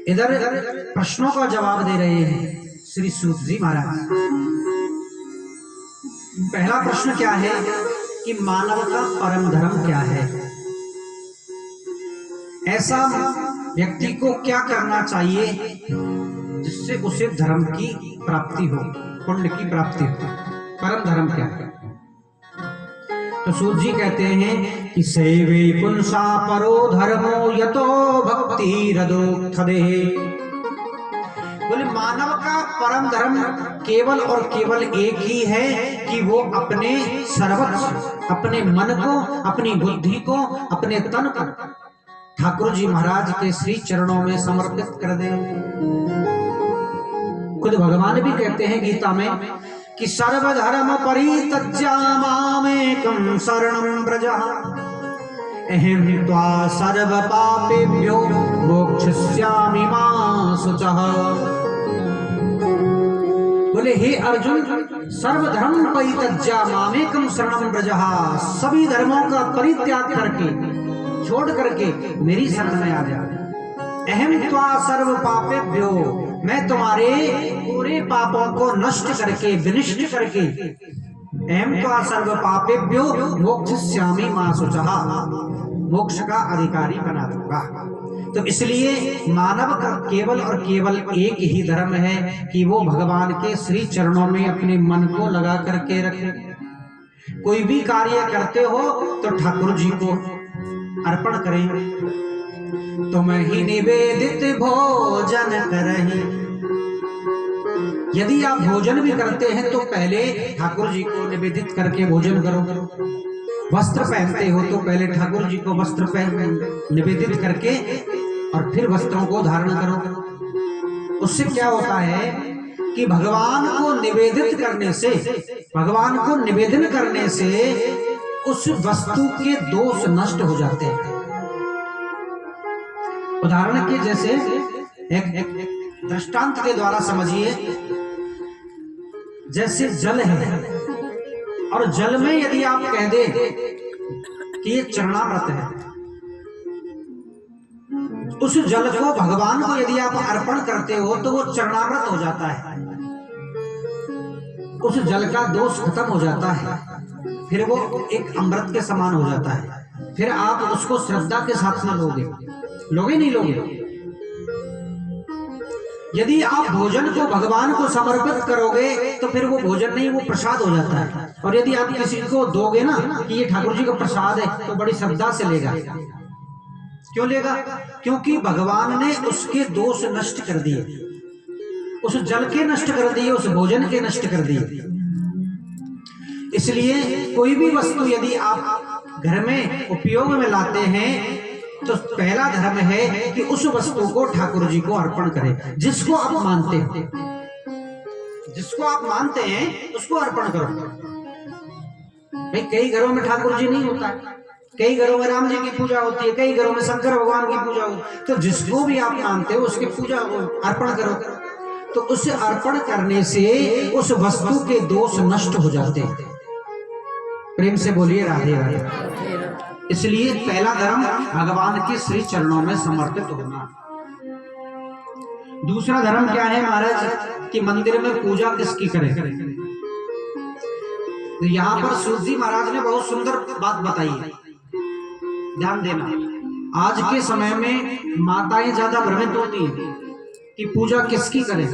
इधर प्रश्नों का जवाब दे रहे हैं श्री सूत जी महाराज। पहला प्रश्न क्या है कि मानव का परम धर्म क्या है? ऐसा व्यक्ति को क्या करना चाहिए जिससे उसे धर्म की प्राप्ति हो, पुण्य की प्राप्ति हो? परम धर्म क्या है? तो सूत जी कहते हैं कि सेवे पुंसा परो धर्मो यतो भक्ति रदोक्थदे। बोले मानव का परम धर्म केवल और केवल एक ही है कि वो अपने सर्वस्व, अपने मन को, अपनी बुद्धि को, अपने तन को ठाकुर जी महाराज के श्री चरणों में समर्पित कर दे। खुद भगवान भी कहते हैं गीता में कि सर्वधर्म परित्यज्य मामेकं शरणं व्रज अहं त्वा सर्व पापेभ्यो मोक्षयिष्यामि मा शुचः। बोले हे अर्जुन, सर्वधर्म परित्यज्य मामेकं शरणं व्रज, सभी धर्मों का परित्याग करके, छोड़ करके मेरी शरण में आ जा। अहं त्वा सर्व पापेभ्यो, मैं तुम्हारे पूरे पापों को नष्ट करके, विनिष्ट करके, अहं त्वा सर्व पापेभ्यो मोक्षयिष्यामि मा शुचः, मोक्ष का अधिकारी बना दूंगा। तो इसलिए मानव का केवल और केवल एक ही धर्म है कि वो भगवान के श्री चरणों में अपने मन को लगा करके रखे। कोई भी कार्य करते हो तो ठाकुर जी को अर्पण करें। तुम ही निवेदित भोजन करहि, यदि आप भोजन भी करते हैं तो पहले ठाकुर जी को निवेदित करके भोजन करो। वस्त्र पहनते हो तो पहले ठाकुर जी को वस्त्र पहन निवेदित करके और फिर वस्त्रों को धारण करो। उससे क्या होता है कि भगवान को निवेदित करने से, भगवान को निवेदन करने से उस वस्तु के दोष नष्ट हो जाते हैं। उदाहरण के जैसे एक दृष्टांत के द्वारा समझिए। जैसे जल है और जल में यदि आप कह दे कि ये चरणामृत है, उस जल को भगवान को यदि आप अर्पण करते हो तो वो चरणामृत हो जाता है, उस जल का दोष खत्म हो जाता है, फिर वो एक अमृत के समान हो जाता है। फिर आप उसको श्रद्धा के साथ में लोगे, लोगे नहीं लोगे? यदि आप भोजन को भगवान को समर्पित करोगे तो फिर वो भोजन नहीं, वो प्रसाद हो जाता है। और यदि आप किसी को दोगे ना कि ये ठाकुर जी का प्रसाद है तो बड़ी श्रद्धा से लेगा। क्यों लेगा? क्योंकि भगवान ने उसके दोष नष्ट कर दिए, उस जल के नष्ट कर दिए, उस भोजन के नष्ट कर दिए। इसलिए कोई भी वस्तु यदि आप घर में उपयोग में लाते हैं तो पहला धर्म है कि उस वस्तु को ठाकुर जी को अर्पण करें। जिसको आप मानते हो, जिसको आप मानते हैं उसको अर्पण करो। भाई कई घरों में ठाकुर जी नहीं होता, कई घरों में राम जी की पूजा होती है, कई घरों में शंकर भगवान की पूजा होती है। तो जिसको भी आप मानते हो उसकी पूजा अर्पण करो। तो उस अर्पण करने से उस वस्तु के दोष नष्ट हो जाते हैं। प्रेम से बोलिए राधे राधे। इसलिए पहला धर्म भगवान के श्री चरणों में समर्पित होना। दूसरा धर्म क्या है महाराज कि मंदिर में पूजा किसकी करें? तो यहाँ पर सूत जी महाराज ने बहुत सुंदर बात बताई है, ध्यान देना। आज के समय में माताएं ज्यादा भ्रमित होती हैं कि पूजा किसकी करें।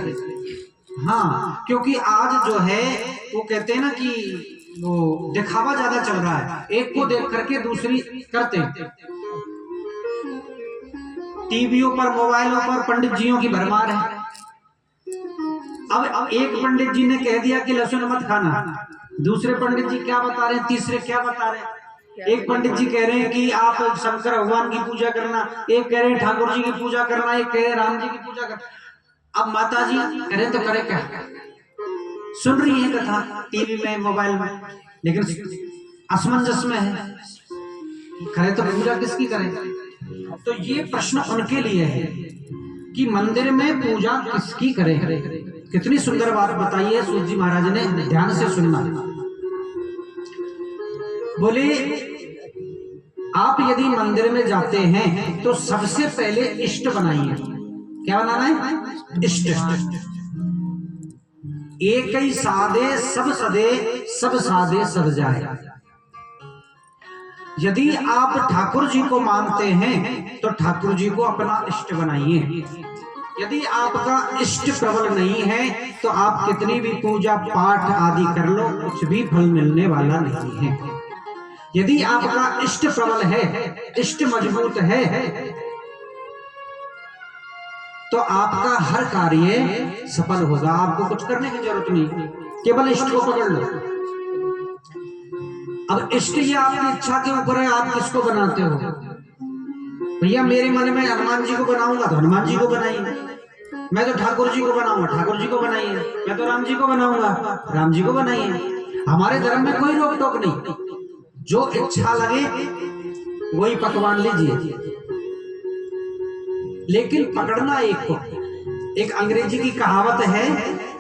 हाँ, क्योंकि आज जो है वो कहते हैं ना कि वो दिखावा ज्यादा चल रहा है, एक को देख करके दूसरी करते हैं। टीवियों पर, मोबाइलों पर पंडित जियों की भरमार है। अब एक पंडित जी ने कह दिया कि लहसुन मत खाना, दूसरे पंडित जी क्या बता रहे हैं, तीसरे क्या बता रहे हैं। एक पंडित जी कह रहे हैं कि आप शंकर भगवान की पूजा करना, एक कह रहे हैं ठाकुर जी की पूजा करना, एक कह रहे हैं राम जी की पूजा करना। अब माता जी करें तो करे क्या? सुन रही है कथा टीवी में, मोबाइल में, लेकिन असमंजस में है, करे तो पूजा किसकी करें? तो ये प्रश्न उनके लिए है कि मंदिर में पूजा किसकी करें। कितनी सुंदर बात बताई है सूत जी महाराज ने, ध्यान से सुनना। बोले आप यदि मंदिर में जाते हैं तो सबसे पहले इष्ट बनाइए। क्या बनाना है? इष्ट। एक ही साधे सब सदे, सब साधे सब जाए। यदि आप ठाकुर जी को मानते हैं तो ठाकुर जी को अपना इष्ट बनाइए। यदि आपका इष्ट प्रबल नहीं है तो आप कितनी भी पूजा पाठ आदि कर लो, कुछ भी फल मिलने वाला नहीं है। यदि आपका इष्ट प्रबल है, इष्ट मजबूत है, तो आपका हर कार्य सफल होगा। आपको कुछ करने की जरूरत नहीं, केवल इष्ट को पकड़ लो। अब इष्ट ये आपकी इच्छा के ऊपर है, आप किसको बनाते हो। भैया मेरे मन में हनुमान जी को बनाऊंगा तो हनुमान जी को बनाइए, मैं तो ठाकुर जी को बनाऊंगा ठाकुर जी को बनाइए, मैं तो राम जी को बनाऊंगा राम जी को बनाइए। हमारे धर्म में कोई रोक टोक नहीं, जो इच्छा लगे वही पकवान लीजिए, लेकिन पकड़ना एक को। एक अंग्रेजी की कहावत है,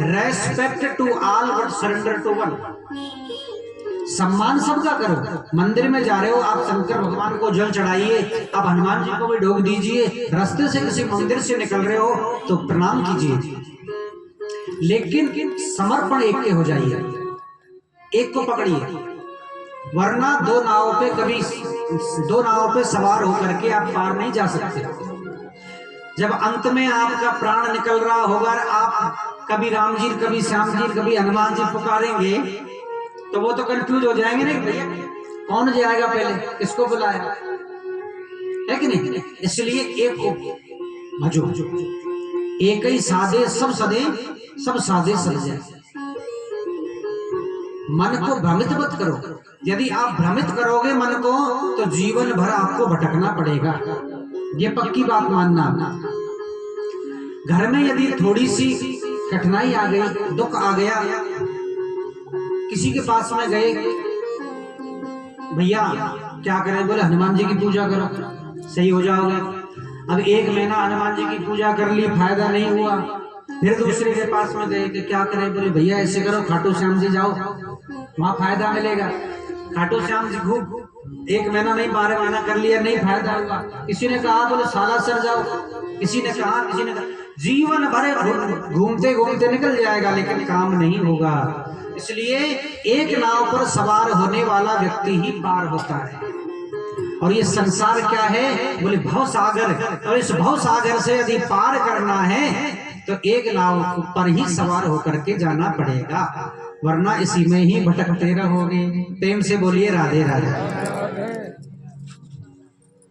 respect to all but surrender to one. सम्मान सबका करो। मंदिर में जा रहे हो आप, शंकर भगवान को जल चढ़ाइए, आप हनुमान जी को भी ढोक दीजिए। रास्ते से किसी मंदिर से निकल रहे हो तो प्रणाम कीजिए, लेकिन समर्पण एक के हो जाइए, एक को पकड़िए, वरना दो नावों पे सवार होकर के आप पार नहीं जा सकते। जब अंत में आपका प्राण निकल रहा होगा, आप कभी राम जी, कभी श्याम जी, कभी हनुमान जी पुकारेंगे तो वो तो कंफ्यूज हो जाएंगे, नहीं भैया कौन जाएगा पहले, किसको बुलाया, है कि नहीं। इसलिए एक को भजो, एक ही साधे सब सदे, सब साधे सब जाए। मन को भ्रमित मत करो। यदि आप भ्रमित करोगे मन को तो जीवन भर आपको भटकना पड़ेगा, ये पक्की बात मानना। घर में यदि थोड़ी सी कठिनाई आ गई, दुख आ गया, किसी के पास में गए, भैया क्या करें, बोले हनुमान जी की पूजा करो सही हो जाओगे। अब 1 महीना हनुमान जी की पूजा कर ली, फायदा नहीं हुआ, फिर दूसरे के पास में गए कि क्या करें, बोले भैया ऐसे करो खाटू श्याम जी जाओ, वहां फायदा मिलेगा। खाटू श्याम जी खूब 1 महीना नहीं 12 महीना कर लिया, नहीं फायदा हुआ। किसी ने कहा बोले सालासर जाओ, किसी ने कहा जीवन भर घूमते घूमते निकल जाएगा, लेकिन काम नहीं होगा। इसलिए एक नाव पर सवार होने वाला व्यक्ति ही पार होता है। और ये संसार क्या है, बोले भव सागर, और इस भव सागर से यदि पार करना है तो एक नाव पर ही सवार होकर के जाना पड़ेगा, वरना इसी में ही भटकते रहोगे। प्रेम से बोलिए राधे राधे।